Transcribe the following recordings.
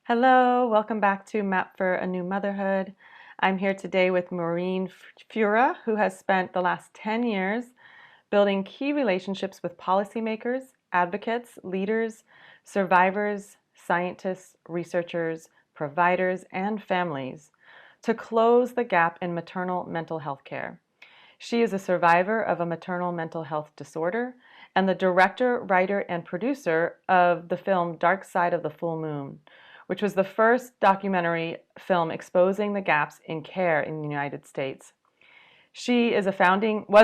Hello, welcome back to Map for a New Motherhood. I'm here today with Maureen Fura, who has spent the last 10 years building key relationships with policymakers, advocates, leaders, survivors, scientists, researchers, providers, and families to close the gap in maternal mental health care. She is a survivor of a maternal mental health disorder and the director, writer, and producer of the film Dark Side of the Full Moon, which was the first documentary film exposing the gaps in care in the United States. She was a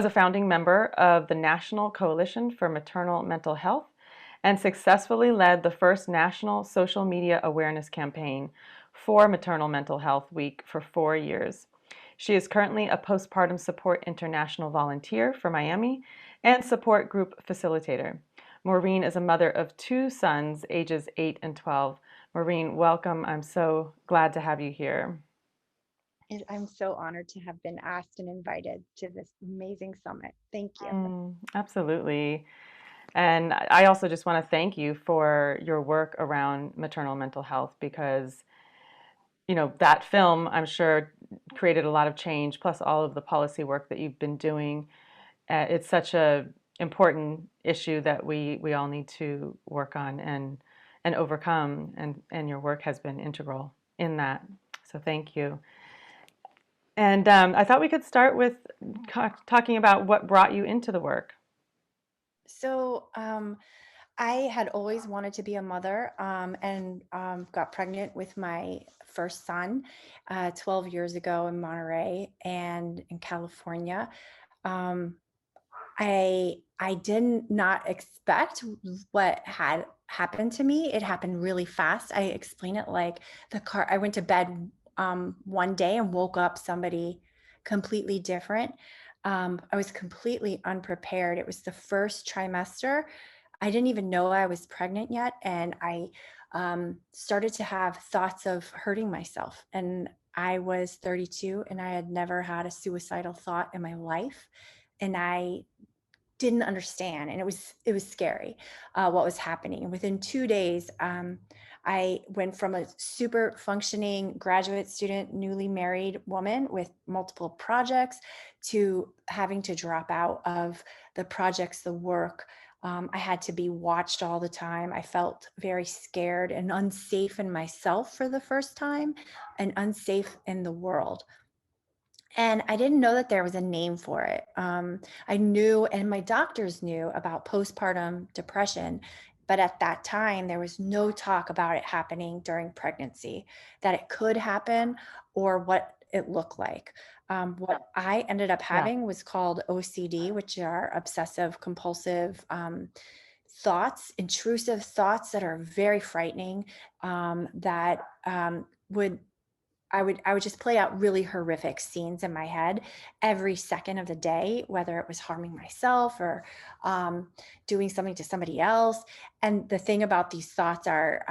founding member of the National Coalition for Maternal Mental Health and successfully led the first national social media awareness campaign for Maternal Mental Health Week for 4 years. She is currently a Postpartum Support International volunteer for Miami and support group facilitator. Maureen is a mother of two sons, ages 8 and 12. Maureen, welcome. I'm so glad to have you here. I'm so honored to have been asked and invited to this amazing summit. Thank you. Absolutely. And I also just want to thank you for your work around maternal mental health because, that film, I'm sure, created a lot of change, plus all of the policy work that you've been doing. It's such a important issue that we all need to work on and overcome, and your work has been integral in that. So thank you. And I thought we could start with talking about what brought you into the work. So, I had always wanted to be a mother and got pregnant with my first son 12 years ago in Monterey and in California. Um, I did not expect what had happened to me. It happened really fast. I explain it like I went to bed one day and woke up somebody completely different. I was completely unprepared. It was the first trimester. I didn't even know I was pregnant yet. And I started to have thoughts of hurting myself. And I was 32 and I had never had a suicidal thought in my life. And I didn't understand, and it was scary what was happening. And within 2 days, I went from a super functioning graduate student, newly married woman with multiple projects, to having to drop out of the projects, the work. I had to be watched all the time. I felt very scared and unsafe in myself for the first time, and unsafe in the world. And I didn't know that there was a name for it. I knew, and my doctors knew about postpartum depression, but at that time, there was no talk about it happening during pregnancy, that it could happen or what it looked like. What I ended up Yeah. having was called OCD, which are obsessive compulsive thoughts, intrusive thoughts that are very frightening, that would I would just play out really horrific scenes in my head every second of the day, whether it was harming myself or doing something to somebody else. And the thing about these thoughts are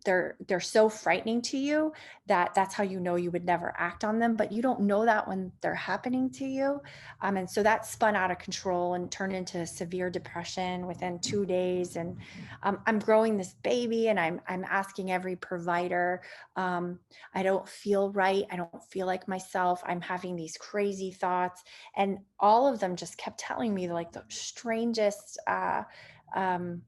they're so frightening to you that that's how you know you would never act on them, but you don't know that when they're happening to you. And so that spun out of control and turned into severe depression within 2 days. And I'm growing this baby, and I'm asking every provider. I don't feel right. I don't feel like myself. I'm having these crazy thoughts. And all of them just kept telling me like the strangest um,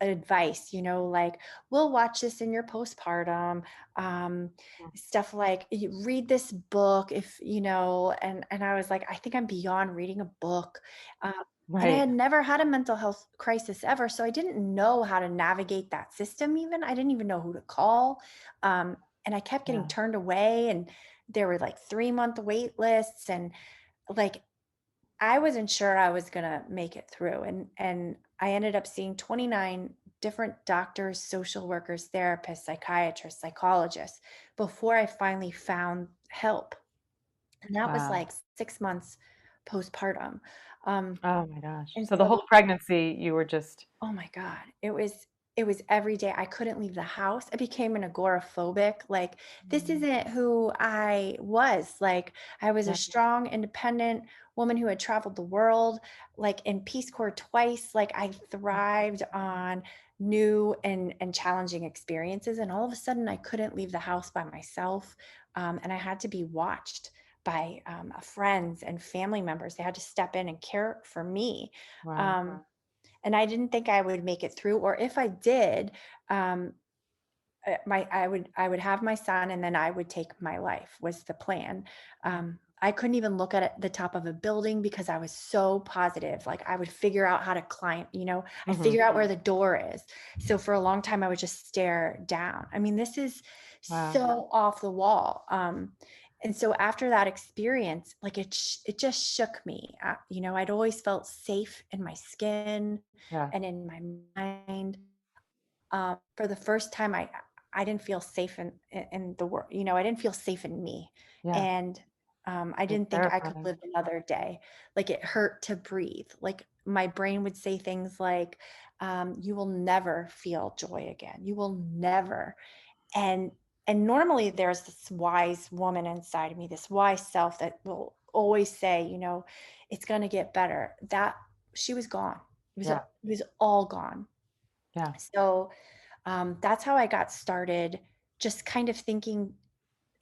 advice, like, we'll watch this in your postpartum. Um, Stuff like, you read this book if, and I was like, I think I'm beyond reading a book. Uh, and I Right. had never had a mental health crisis ever. So I didn't know how to navigate that system, even. I didn't even know who to call. And I kept getting Yeah. turned away, and there were like 3-month wait lists, and like I wasn't sure I was gonna make it through. And I ended up seeing 29 different doctors, social workers, therapists, psychiatrists, psychologists before I finally found help. And that was Wow. like 6 months postpartum. Um, Oh my gosh. and So the so whole pregnancy, you were just, Oh my God. It was every day. I couldn't leave the house. I became an agoraphobic. Like, this mm, isn't who I was. Like, I was a yeah. strong, independent woman who had traveled the world, like in Peace Corps twice. Like, I thrived on new and challenging experiences. And all of a sudden, I couldn't leave the house by myself, and I had to be watched by friends and family members. They had to step in and care for me. Wow. Um, and I didn't think I would make it through, or if I did, um, my I would have my son, and then I would take my life was the plan. I couldn't even look at the top of a building because I was so positive. Like I would figure out how to climb, I Hmm. figure out where the door is. So for a long time, I would just stare down. I mean, this is Wow. so off the wall. And so after that experience, like it just shook me. I'd always felt safe in my skin Yeah. and in my mind. For the first time, I didn't feel safe in the world. I didn't feel safe in me, Yeah. and I It's didn't think I could terrifying. live another day. Like it hurt to breathe. Like my brain would say things like, "You will never feel joy again. You will never." And and normally there's this wise woman inside of me, this wise self that will always say, it's going to get better. That she was gone. Yeah. It was all gone. Yeah. So that's how I got started, just kind of thinking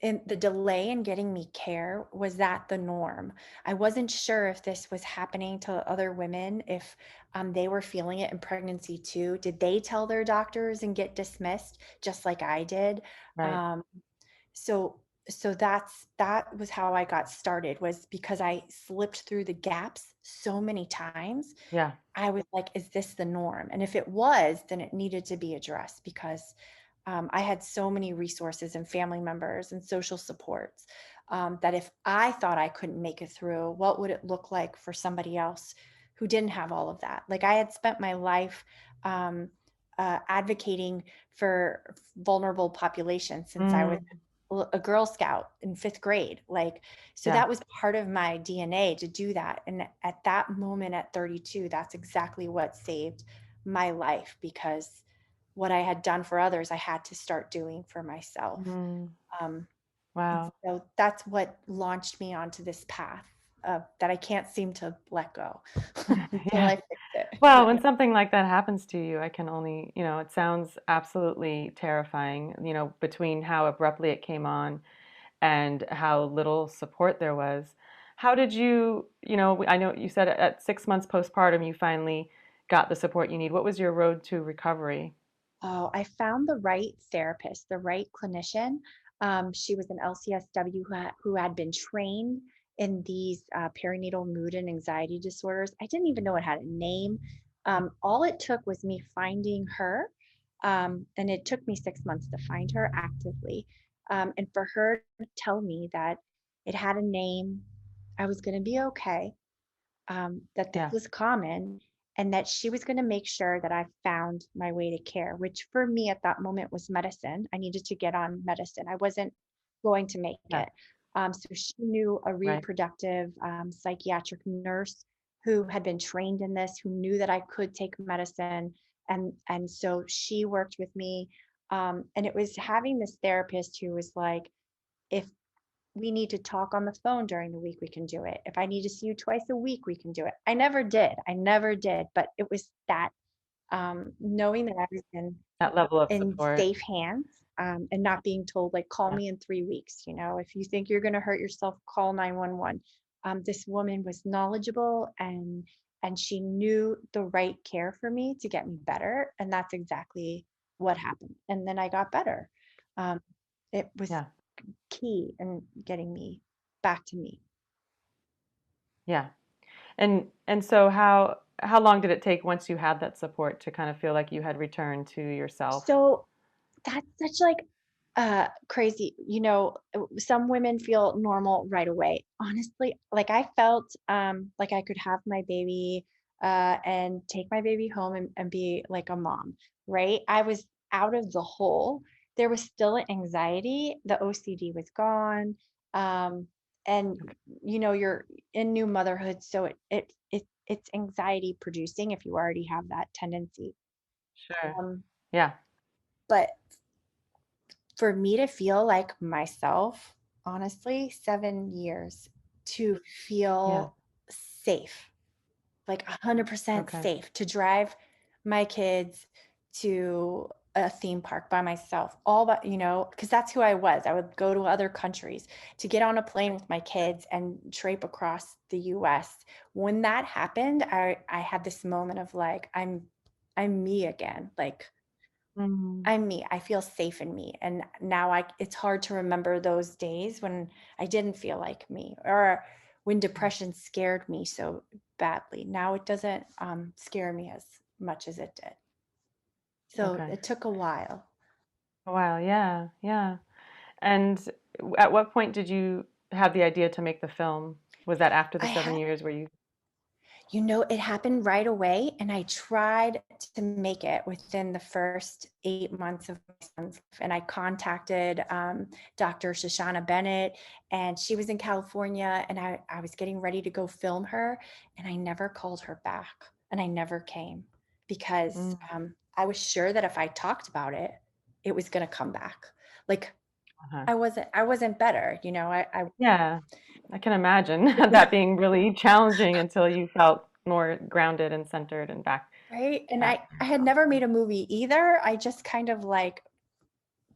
in the delay in getting me care, was that the norm? I wasn't sure if this was happening to other women, if they were feeling it in pregnancy too. Did they tell their doctors and get dismissed just like I did? Right. Um, so that was how I got started, was because I slipped through the gaps so many times. Yeah. I was like, is this the norm? And if it was, then it needed to be addressed, because I had so many resources and family members and social supports, that if I thought I couldn't make it through, what would it look like for somebody else who didn't have all of that? Like I had spent my life um, advocating for vulnerable populations since I was Mm. a Girl Scout in fifth grade. Like, so Yeah. that was part of my DNA to do that. And at that moment at 32, that's exactly what saved my life, because what I had done for others, I had to start doing for myself. Mm. Um, and Wow. so that's what launched me onto this path that I can't seem to let go until Yeah. I fix it. Well, Yeah. when something like that happens to you, I can only, it sounds absolutely terrifying, between how abruptly it came on and how little support there was. How did you, I know you said at 6 months postpartum, you finally got the support you need. What was your road to recovery? Oh, I found the right therapist, the right clinician. She was an LCSW who had been trained in these perinatal mood and anxiety disorders. I didn't even know it had a name. All it took was me finding her, and it took me 6 months to find her actively, and for her to tell me that it had a name, I was going to be okay, that this Yeah. was common, and that she was going to make sure that I found my way to care, which for me at that moment was medicine. I needed to get on medicine. I wasn't going to make Yeah. it. So she knew a Right. reproductive psychiatric nurse who had been trained in this, who knew that I could take medicine. And so she worked with me. And it was having this therapist who was like, if we need to talk on the phone during the week, we can do it. If I need to see you twice a week, we can do it. I never did. I never did. But it was that knowing that I was That level of in support. safe hands, and not being told, like, call Yeah. me in 3 weeks. If you think you're going to hurt yourself, call 911. This woman was knowledgeable, and she knew the right care for me to get me better. And that's exactly what happened. And then I got better. Um, it was Yeah. key in getting me back to me. Yeah. And so how long did it take once you had that support to kind of feel like you had returned to yourself? So that's such like crazy. Some women feel normal right away. Honestly, like I felt like I could have my baby and take my baby home and be like a mom, right? I was out of the hole. There was still anxiety. The OCD was gone. Um, and Okay. you're in new motherhood, so it's anxiety producing if you already have that tendency. Sure. Um, Yeah. but for me to feel like myself, honestly, 7 years to Yeah. feel safe, like 100% Okay. safe to drive my kids to a theme park by myself, all but, because that's who I was. I would go to other countries to get on a plane with my kids and trape across the US. When that happened, I had this moment of like, I'm me again. Like, Mm. I'm me. I feel safe in me. And now it's hard to remember those days when I didn't feel like me, or when depression scared me so badly. Now it doesn't scare me as much as it did. So Okay. it took a while. Wow. Yeah. Yeah. And at what point did you have the idea to make the film? Was that after the I seven had years where you? It happened right away, and I tried to make it within the first 8 months of my son's life. And I contacted Dr. Shoshana Bennett, and she was in California, and I was getting ready to go film her, and I never called her back, and I never came because Mm, I was sure that if I talked about it, it was going to come back. Like uh-huh. I wasn't better, I Yeah, I can imagine that being really challenging until you felt more grounded and centered and right. And back I had never made a movie either. I just kind of like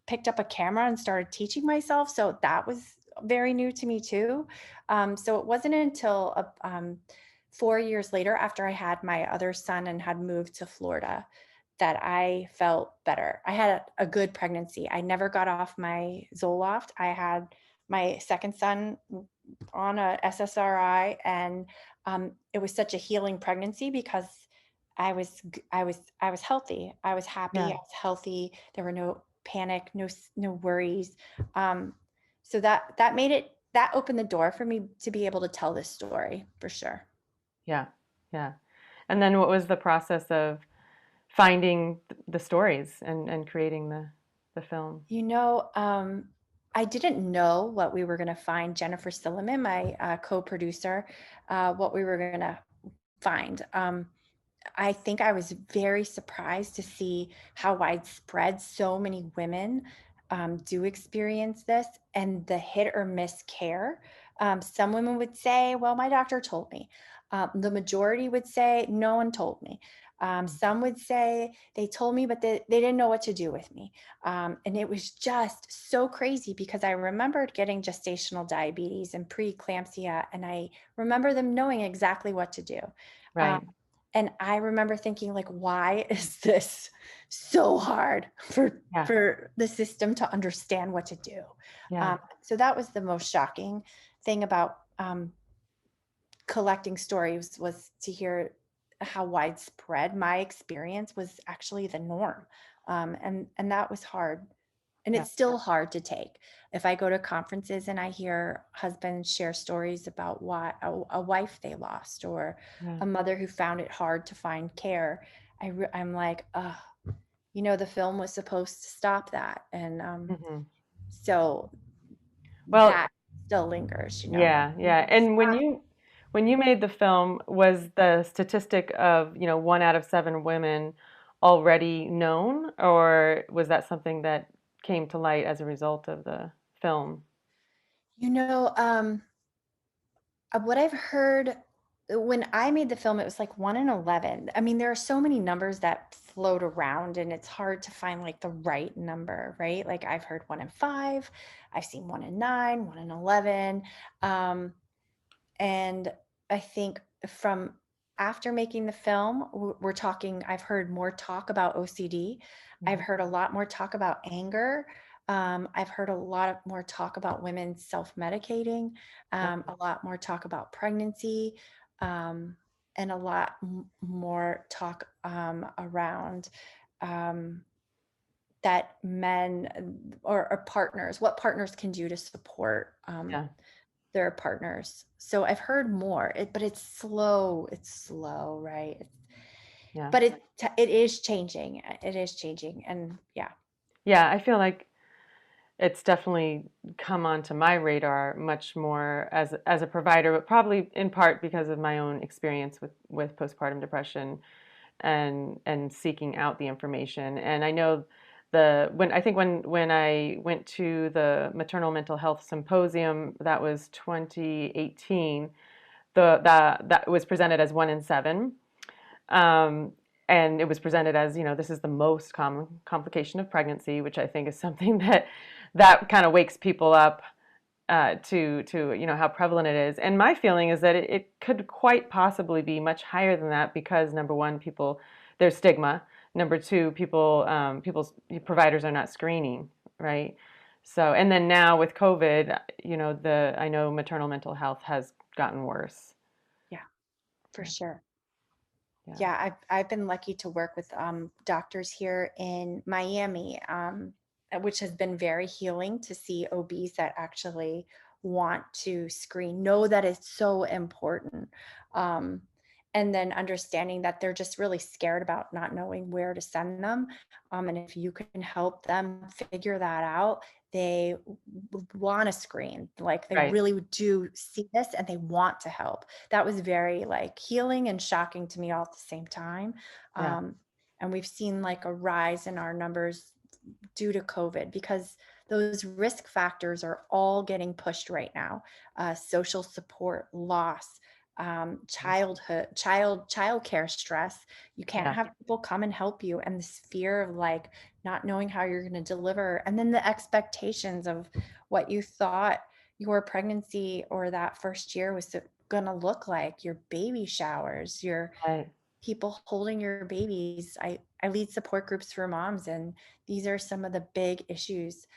picked up a camera and started teaching myself. So that was very new to me too. So it wasn't until 4 years later, after I had my other son and had moved to Florida, that I felt better. I had a good pregnancy. I never got off my Zoloft. I had my second son on a SSRI, and it was such a healing pregnancy because I was healthy. I was happy. I Yeah, was healthy. There were no panic, no worries. Um, so that opened the door for me to be able to tell this story for sure. yeah, yeah. And then what was the process of finding the stories and creating the film? You know, I didn't know what we were going to find. Jennifer Silliman, my co-producer, what we were going to find. I think I was very surprised to see how widespread so many women do experience this, and the hit or miss care. Some women would say, well, my doctor told me. The majority would say, no one told me. Some would say they told me, but they didn't know what to do with me. And it was just so crazy because I remembered getting gestational diabetes and preeclampsia, and I remember them knowing exactly what to do. Um, Right. and I remember thinking, like, why is this so hard for Yeah, for the system to understand what to do? yeah, So that was the most shocking thing about collecting stories, was to hear how widespread my experience was actually the norm. And that was hard. And yeah, it's still hard to take. If I go to conferences and I hear husbands share stories about why a wife they lost, or yeah. a mother who found it hard to find care, I'm like, the film was supposed to stop that. And Hmm. so Well, that still lingers. yeah, yeah. And when you made the film, was the statistic of, one out of seven women already known, or was that something that came to light as a result of the film? You know, what I've heard, when I made the film, it was like 1 in 11. I mean, there are so many numbers that float around, and it's hard to find like the right number, right? Like I've heard 1 in 5, I've seen 1 in 9, 1 in 11. Um, and I think from after making the film, we're talking, I've heard more talk about OCD. I've Mhm. heard a lot more talk about anger. I've heard a lot more talk about women self-medicating, Okay. a lot more talk about pregnancy, um, and a lot more talk around um, that men or partners, what partners can do to support Yeah, their partners. So I've heard more, but it's slow. It's slow, right? yeah. But it is changing. It is changing, and yeah. Yeah, I feel like it's definitely come onto my radar much more as a provider, but probably in part because of my own experience with postpartum depression and seeking out the information. And I know when I went to the Maternal Mental Health Symposium, that was 2018. That was presented as 1 in 7. Um, and it was presented as, this is the most common complication of pregnancy, which I think is something that kind of wakes people up to how prevalent it is. And my feeling is that it could quite possibly be much higher than that because number one, there's stigma. Number two, people's providers are not screening, right? So, and then now with COVID, I know maternal mental health has gotten worse. Yeah, for sure. Yeah. Yeah, I've been lucky to work with doctors here in Miami, which has been very healing to see OBs that actually want to screen, know that it's so important. Um, and then understanding that they're just really scared about not knowing where to send them. And if you can help them figure that out, they want to screen. Like they Right. really do see this and they want to help. That was very like healing and shocking to me all at the same time. Yeah. Um, and we've seen like a rise in our numbers due to COVID because those risk factors are all getting pushed right now. Social support, loss, child care stress. You can't Yeah. have people come and help you, and this fear of like not knowing how you're going to deliver, and then the expectations of what you thought your pregnancy or that first year was going to look like, your baby showers, your Right. people holding your babies. I lead support groups for moms, and these are some of the big issues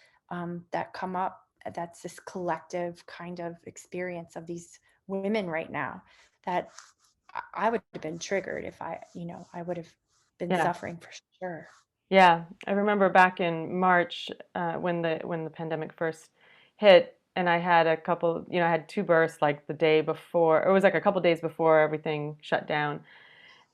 that come up. That's this collective kind of experience of these women right now that I would have been triggered if I would have been Yeah. suffering for sure. Yeah, I remember back in March when the pandemic first hit, and I had I had two births like the day before, or it was like a couple days before everything shut down.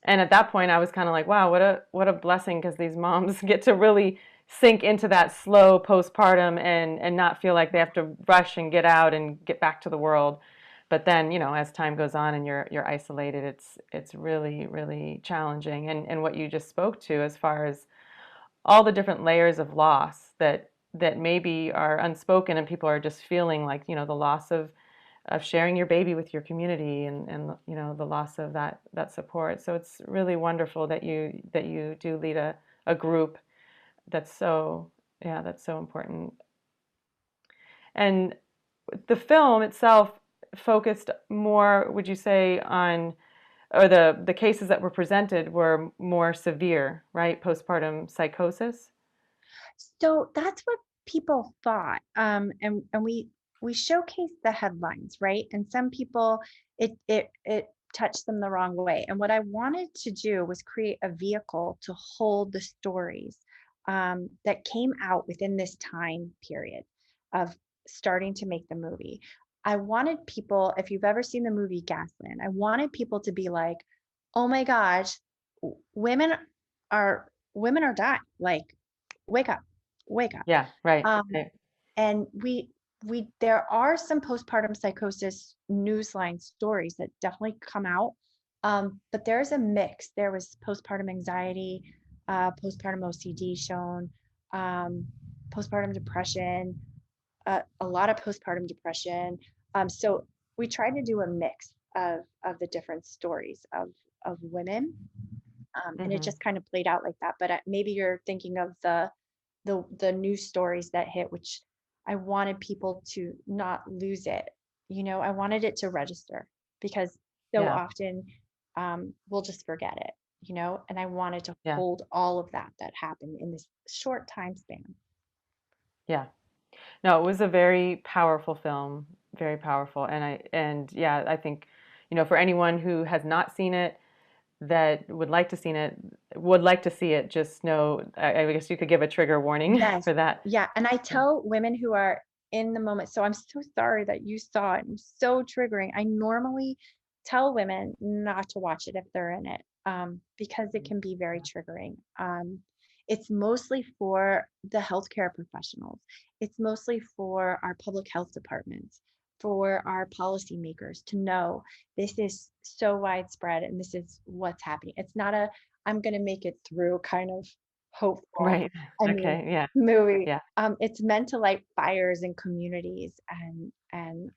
And at that point, I was kind of like, wow, what a blessing because these moms get to really sink into that slow postpartum and not feel like they have to rush and get out and get back to the world. But then, as time goes on and you're isolated, it's really, really challenging. And what you just spoke to as far as all the different layers of loss that maybe are unspoken and people are just feeling like the loss of sharing your baby with your community and the loss of that support. So it's really wonderful that you do lead a group that's so yeah, that's so important. And the film itself focused more, would you say, on or the cases that were presented were more severe, right? Postpartum psychosis. So that's what people thought. And we showcase the headlines, right? And some people it touched them the wrong way. And what I wanted to do was create a vehicle to hold the stories that came out within this time period of starting to make the movie. I wanted people, if you've ever seen the movie Gasland, I wanted people to be like, "Oh my gosh, women women are dying. Like, wake up, wake up." Yeah, right. Um, Right. and we there are some postpartum psychosis newsline stories that definitely come out. But there's a mix. There was postpartum anxiety, postpartum OCD shown, um, postpartum depression, a lot of postpartum depression. So we tried to do a mix of the different stories of women, and it Hmm. just kind of played out like that. But maybe you're thinking of the news stories that hit, which I wanted people to not lose it. I wanted it to register because so Yeah. often we'll just forget it, and I wanted to Yeah. hold all of that happened in this short time span. Yeah. No, it was a very powerful film, very powerful. And yeah, I think, for anyone who has not seen it, that would like to see it, just know, I guess you could give a trigger warning Yes. for that. Yeah. And I tell women who are in the moment, so I'm so sorry that you saw it. It so triggering. I normally tell women not to watch it if they're in it, because it can be very triggering. It's mostly for the healthcare professionals, it's mostly for our public health departments, for our policymakers to know this is so widespread and this is what's happening. It's not a I'm going to make it through kind of hopeful, Right. I mean, Okay. Yeah. movie. Yeah. It's meant to light fires in communities, and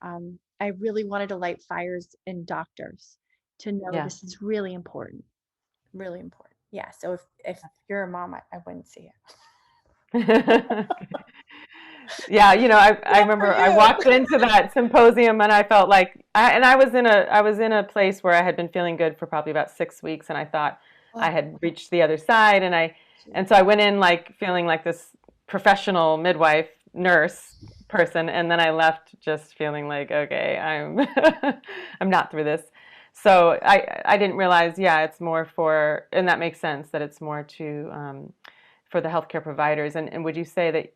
I really wanted to light fires in doctors to know Yeah. this is really important, really important. Yeah. So if you're a mom, I wouldn't see it. Yeah, I Not for remember I you. walked into that symposium and I felt like I was in a place where I had been feeling good for probably about 6 weeks and I thought I Oh, had reached the other side and gee. so I went in like feeling like this professional midwife nurse person and then I left just feeling like okay, I'm not through this. So I didn't realize, yeah, it's more for, and that makes sense that it's more to for the healthcare providers. And would you say that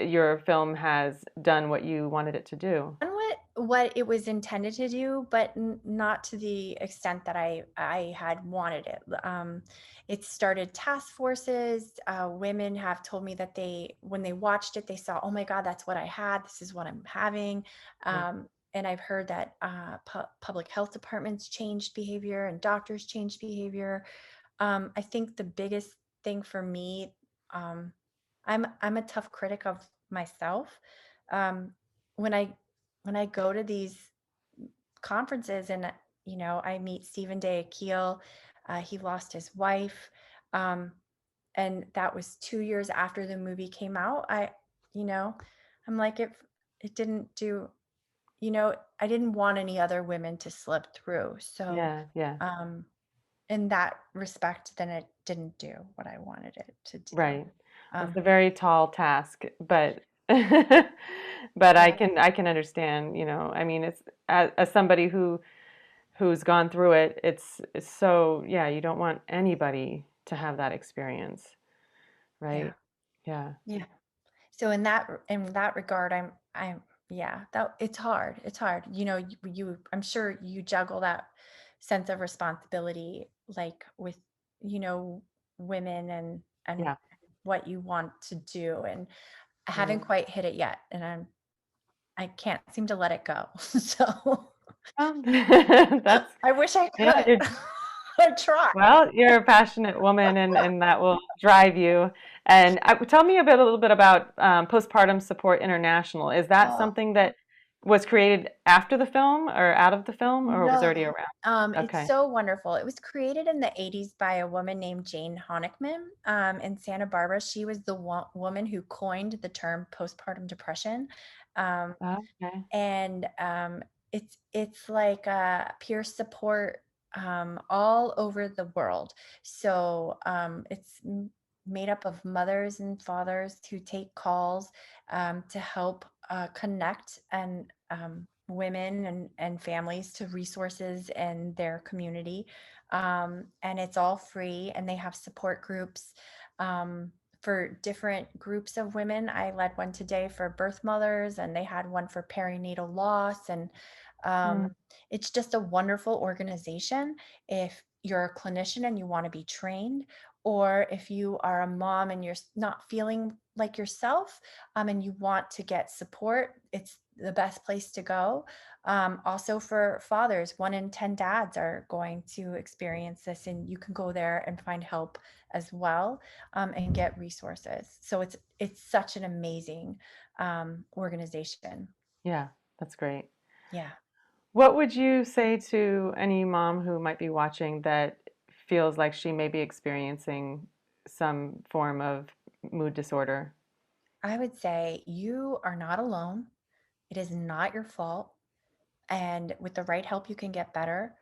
your film has done what you wanted it to do? Done what it was intended to do, but not to the extent that I had wanted it. It started task forces. Women have told me that when they watched it, they saw, oh my God, that's what I had. This is what I'm having. Yeah, And I've heard that public health departments changed behavior and doctors changed behavior. I think the biggest thing for me, um, I'm a tough critic of myself. Um, when I when I go to these conferences and I meet Stephen Day Akil, he lost his wife, um, and that was 2 years after the movie came out. You know, I'm like it didn't do. I didn't want any other women to slip through. So, yeah, yeah. um, in that respect, then it didn't do what I wanted it to do. Right. Well, it's Um, a very tall task, but but I yeah, can I can understand, I mean, it's as somebody who's gone through it, it's so, yeah, you don't want anybody to have that experience, yeah, right? Yeah. yeah. So in that regard, I'm yeah, that it's hard. It's hard. I'm sure you juggle that sense of responsibility like with, you know, women and Yeah. what you want to do. And I haven't Right. quite hit it yet. And I can't seem to let it go. So Well, that's, I wish I could. you're I try. Well, you're a passionate woman, and that will drive you. And tell me a little bit about Postpartum Support International. Is that Oh, something that was created after the film, or out of the film, or was already no. around? It's Okay. so wonderful. It was created in the 80s by a woman named Jane Honickman in Santa Barbara. She was the woman who coined the term postpartum depression. Um, Okay. and it's like peer support all over the world. So it's made up of mothers and fathers who take calls to help connect and women and families to resources in their community. And it's all free, and they have support groups for different groups of women. I led one today for birth mothers, and they had one for perinatal loss. And Mm, um, it's just a wonderful organization if you're a clinician and you want to be trained, or if you are a mom and you're not feeling like yourself, and you want to get support, it's the best place to go. Also, for fathers, 1 in 10 dads are going to experience this, and you can go there and find help as well, and get resources. So it's such an amazing organization. yeah, that's great. Yeah, What would you say to any mom who might be watching that feels like she may be experiencing some form of mood disorder? I would say you are not alone. It is not your fault. And with the right help, you can get better.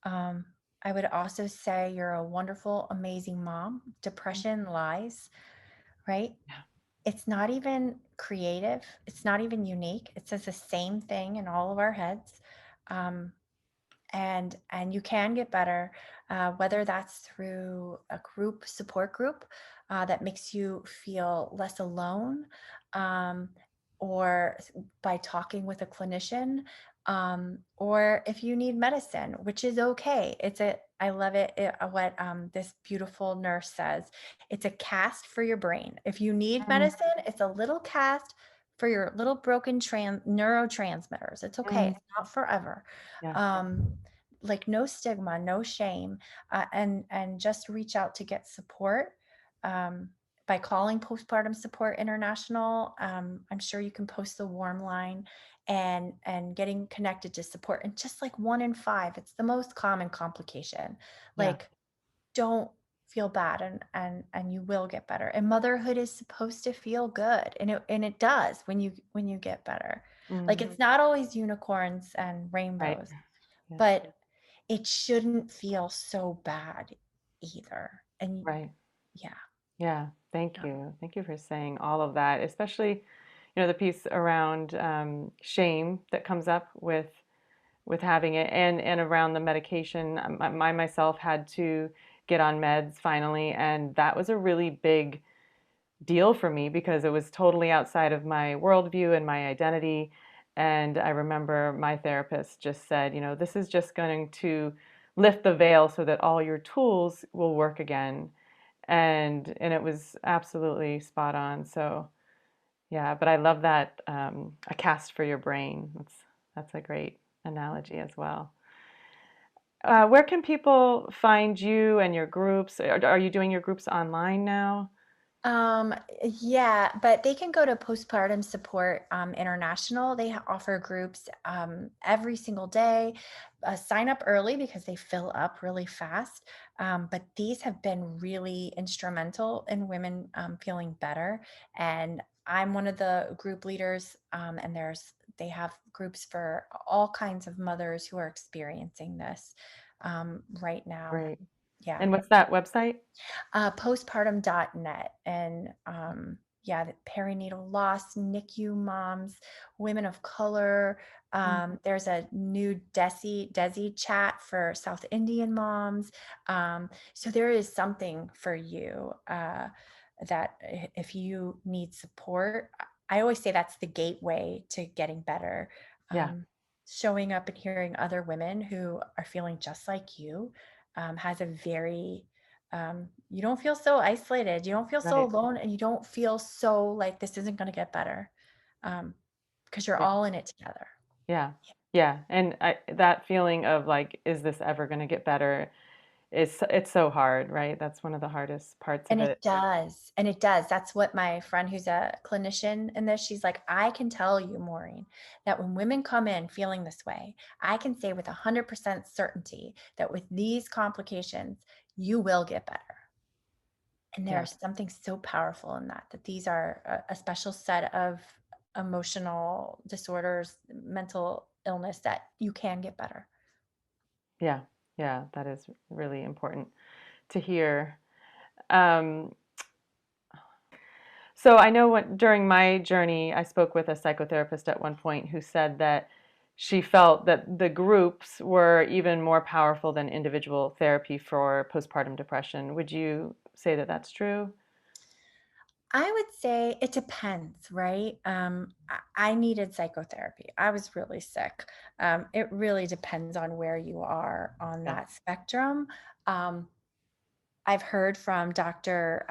Um, I would also say you're a wonderful, amazing mom. Depression lies, right? Yeah, It's not even creative. It's not even unique. It says the same thing in all of our heads. Um, and you can get better, whether that's through a group support group that makes you feel less alone, um, or by talking with a clinician, or if you need medicine, which is okay. I love what this beautiful nurse says. It's a cast for your brain. If you need Mm, medicine, it's a little cast for your little broken neurotransmitters. It's okay. mm, It's not forever. yeah, um, like no stigma, no shame, and just reach out to get support by calling Postpartum Support International. I'm sure you can post the warm line, and getting connected to support. And just like 1 in 5, it's the most common complication. yeah. Like, don't feel bad, and you will get better. And motherhood is supposed to feel good, and it does when you get better. Like, Mm, it's not always unicorns and right. rainbows, Yes. but it shouldn't feel so bad either. And Right. yeah. Yeah. Thank Yeah. you. Thank you for saying all of that, especially, the piece around shame that comes up with having it, and around the medication. I myself had to get on meds finally, and that was a really big deal for me because it was totally outside of my worldview and my identity. And I remember my therapist just said, this is just going to lift the veil so that all your tools will work again. And it was absolutely spot on. So yeah, but I love that, a cast for your brain. That's a great analogy as well. Where can people find you and your groups? Are you doing your groups online now? Um, yeah, but they can go to Postpartum Support International. They offer groups every single day. Sign up early because they fill up really fast. But these have been really instrumental in women feeling better. And I'm one of the group leaders, and they have groups for all kinds of mothers who are experiencing this right now. Great. Yeah. And what's that website? Postpartum.net. And yeah, the perinatal loss, NICU moms, women of color. Mhm. There's a new Desi chat for South Indian moms. So there is something for you, that if you need support. I always say that's the gateway to getting better. Yeah, Um, Showing up and hearing other women who are feeling just like you has a very you don't feel so isolated, you don't feel so right. alone, and you don't feel so like this isn't going to get better, because you're Yeah, all in it together. yeah, yeah. And that feeling of like, is this ever going to get better? It's so hard, right? That's one of the hardest parts of And it. it does, and it does. That's what my friend who's a clinician in this, she's like, I can tell you, Maureen, that when women come in feeling this way, I can say with 100% certainty that with these complications, you will get better. And Yeah, there's something so powerful in that, that these are a special set of emotional disorders, mental illness, that you can get better. yeah, yeah. That is really important to hear. Um, So I know during my journey, I spoke with a psychotherapist at one point who said that she felt that the groups were even more powerful than individual therapy for postpartum depression. Would you say that that's true? I would say it depends, right? I needed psychotherapy. I was really sick. It really depends on where you are on Yeah. that spectrum. Um, I've heard from Dr.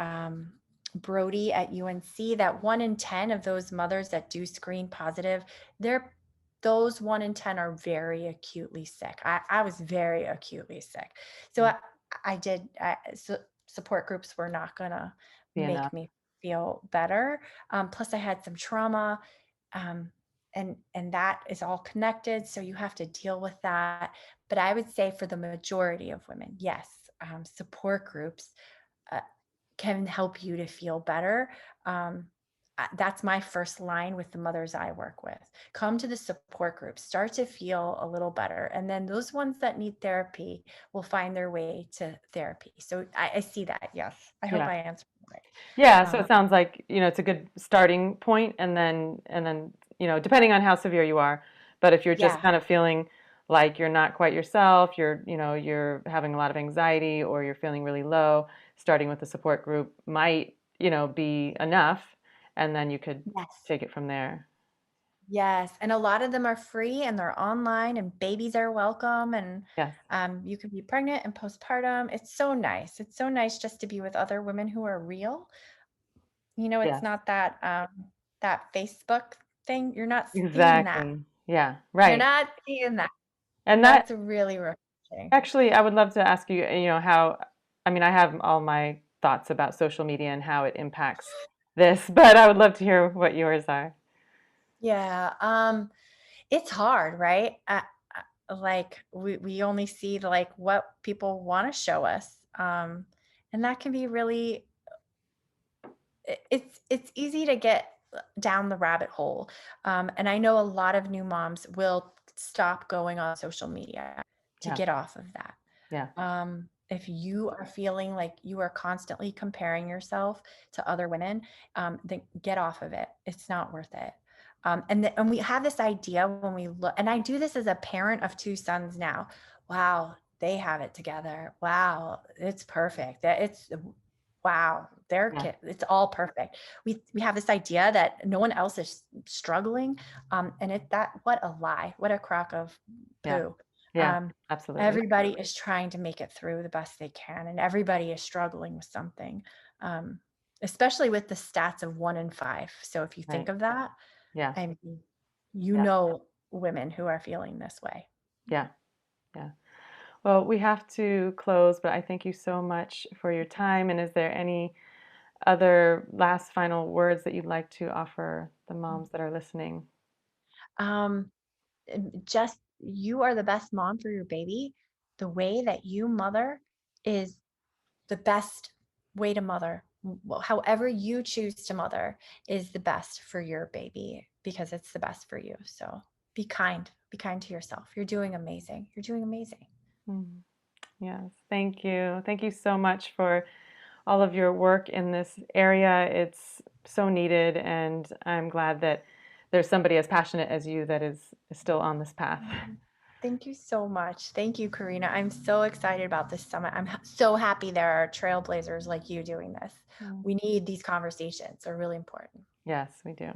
Brody at UNC that 1 in 10 of those mothers that do screen positive, they're those 1 in 10 are very acutely sick. I was very acutely sick. So Mm. support groups were not gonna Be make enough. me feel better. Plus I had some trauma. Um, and that is all connected. So you have to deal with that. But I would say for the majority of women, yes, support groups uh, can help you to feel better. Um, that's my first line with the mothers I work with. Come to the support group, start to feel a little better. And then those ones that need therapy will find their way to therapy. So I see that. Yes. I hope Yeah. I answered right. Yeah, so Um, it sounds like, it's a good starting point, and then, depending on how severe you are, but if you're just yeah. kind of feeling like you're not quite yourself, you're having a lot of anxiety or you're feeling really low, starting with a support group might, be enough, and then you could Yes. take it from there. Yes, and a lot of them are free and they're online, and babies are welcome, and Yes. you can be pregnant and postpartum. It's so nice. It's so nice just to be with other women who are real. It's Yes. not that that Facebook thing. You're not seeing that. Exactly. Yeah, You're right. not seeing that. And that That's really refreshing. actually, I would love to ask you, how, I mean, I have all my thoughts about social media and how it impacts this, but I would love to hear what yours are. Yeah, it's hard, right? Like we only see like what people want to show us. And that can be really it's easy to get down the rabbit hole. And I know a lot of new moms will stop going on social media to Yeah. get off of that. Yeah. If you are feeling like you are constantly comparing yourself to other women, then get off of it. It's not worth it. And we have this idea when we look, and I do this as a parent of two sons now. Wow, they have it together. Wow, it's perfect. It's wow, their Yeah. kid, it's all perfect. We have this idea that no one else is struggling, and what a lie, what a crock of Yeah. poo. Yeah. Um, Absolutely. Everybody is trying to make it through the best they can, and everybody is struggling with something, um, especially with the stats of 1 in 5. So if you think Right. of that, Yeah. I mean, you Yeah. know, women who are feeling this way. Yeah. Yeah. Well, we have to close, but I thank you so much for your time. And is there any other last final words that you'd like to offer the moms that are listening? Um, just you are the best mom for your baby. The way that you mother is the best way to mother. However you choose to mother is the best for your baby because it's the best for you. So be kind. Be kind to yourself. You're doing amazing. You're doing amazing. Mm, yes. Thank you. Thank you so much for all of your work in this area. It's so needed, and I'm glad that there's somebody as passionate as you that is still on this path. Mhm. Thank you so much. Thank you, Karina. I'm so excited about this summit. So happy there are trailblazers like you doing this. Mm. We need these conversations. They're really important. Yes, we do.